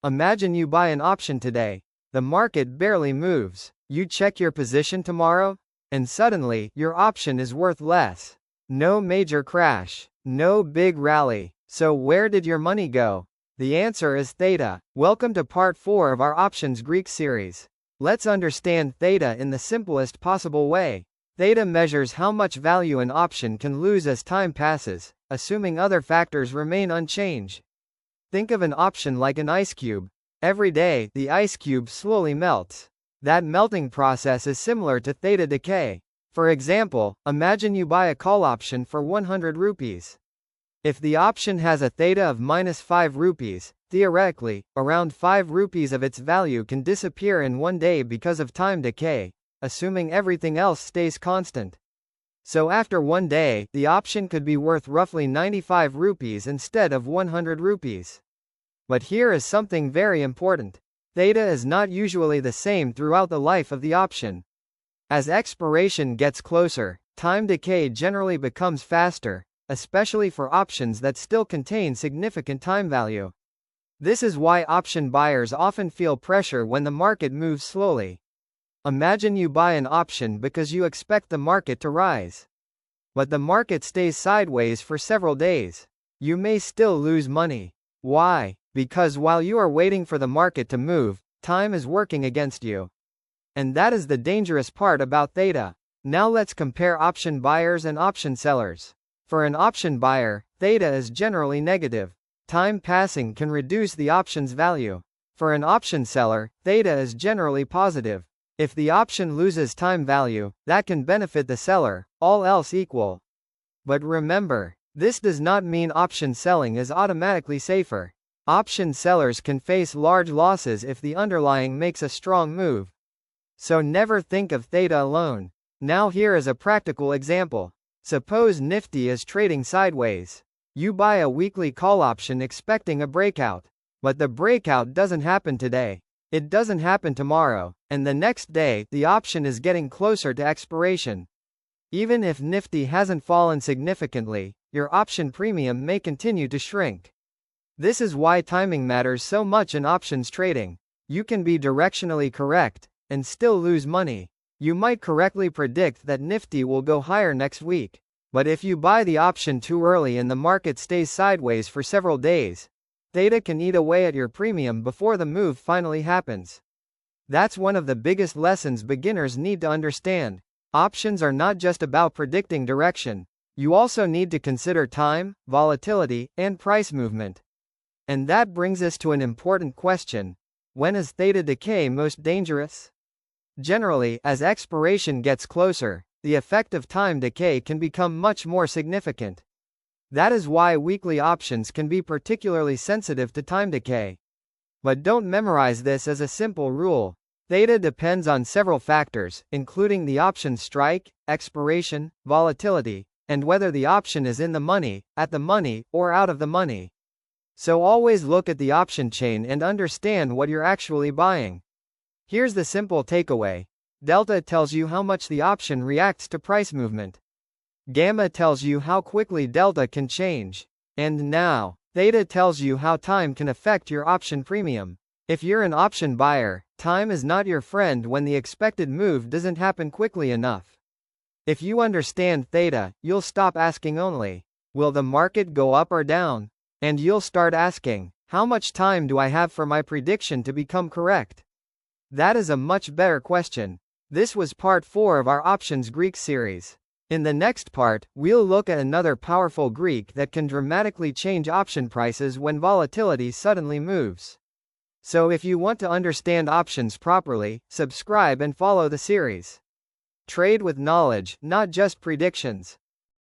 Imagine you buy an option today. The market barely moves. You check your position tomorrow, and suddenly, your option is worth less. No major crash. No big rally. So where did your money go? The answer is theta. Welcome to part 4 of our Options Greek series. Let's understand theta in the simplest possible way. Theta measures how much value an option can lose as time passes, assuming other factors remain unchanged. Think of an option like an ice cube. Every day, the ice cube slowly melts. That melting process is similar to theta decay. For example, imagine you buy a call option for 100 rupees. If the option has a theta of -5 rupees, theoretically, around 5 rupees of its value can disappear in one day because of time decay, assuming everything else stays constant. So after one day, the option could be worth roughly 95 rupees instead of 100 rupees. But here is something very important. Theta is not usually the same throughout the life of the option. As expiration gets closer, time decay generally becomes faster, especially for options that still contain significant time value. This is why option buyers often feel pressure when the market moves slowly. Imagine you buy an option because you expect the market to rise. But the market stays sideways for several days. You may still lose money. Why? Because while you are waiting for the market to move, time is working against you. And that is the dangerous part about theta. Now let's compare option buyers and option sellers. For an option buyer, theta is generally negative. Time passing can reduce the option's value. For an option seller, theta is generally positive. If the option loses time value, that can benefit the seller, all else equal. But remember, this does not mean option selling is automatically safer. Option sellers can face large losses if the underlying makes a strong move. So never think of theta alone. Now here is a practical example. Suppose Nifty is trading sideways. You buy a weekly call option expecting a breakout. But the breakout doesn't happen today. It doesn't happen tomorrow, and the next day, the option is getting closer to expiration. Even if Nifty hasn't fallen significantly, your option premium may continue to shrink. This is why timing matters so much in options trading. You can be directionally correct, and still lose money. You might correctly predict that Nifty will go higher next week. But if you buy the option too early and the market stays sideways for several days, theta can eat away at your premium before the move finally happens. That's one of the biggest lessons beginners need to understand. Options are not just about predicting direction. You also need to consider time, volatility, and price movement. And that brings us to an important question. When is theta decay most dangerous? Generally, as expiration gets closer, the effect of time decay can become much more significant. That is why weekly options can be particularly sensitive to time decay. But don't memorize this as a simple rule. Theta depends on several factors, including the option strike, expiration, volatility, and whether the option is in the money, at the money, or out of the money. So always look at the option chain and understand what you're actually buying. Here's the simple takeaway. Delta tells you how much the option reacts to price movement. Gamma tells you how quickly delta can change. And now, theta tells you how time can affect your option premium. If you're an option buyer, time is not your friend when the expected move doesn't happen quickly enough. If you understand theta, you'll stop asking only, will the market go up or down? And you'll start asking, how much time do I have for my prediction to become correct? That is a much better question. This was part 4 of our Options Greek series. In the next part, we'll look at another powerful Greek that can dramatically change option prices when volatility suddenly moves. So if you want to understand options properly, subscribe and follow the series. Trade with knowledge, not just predictions.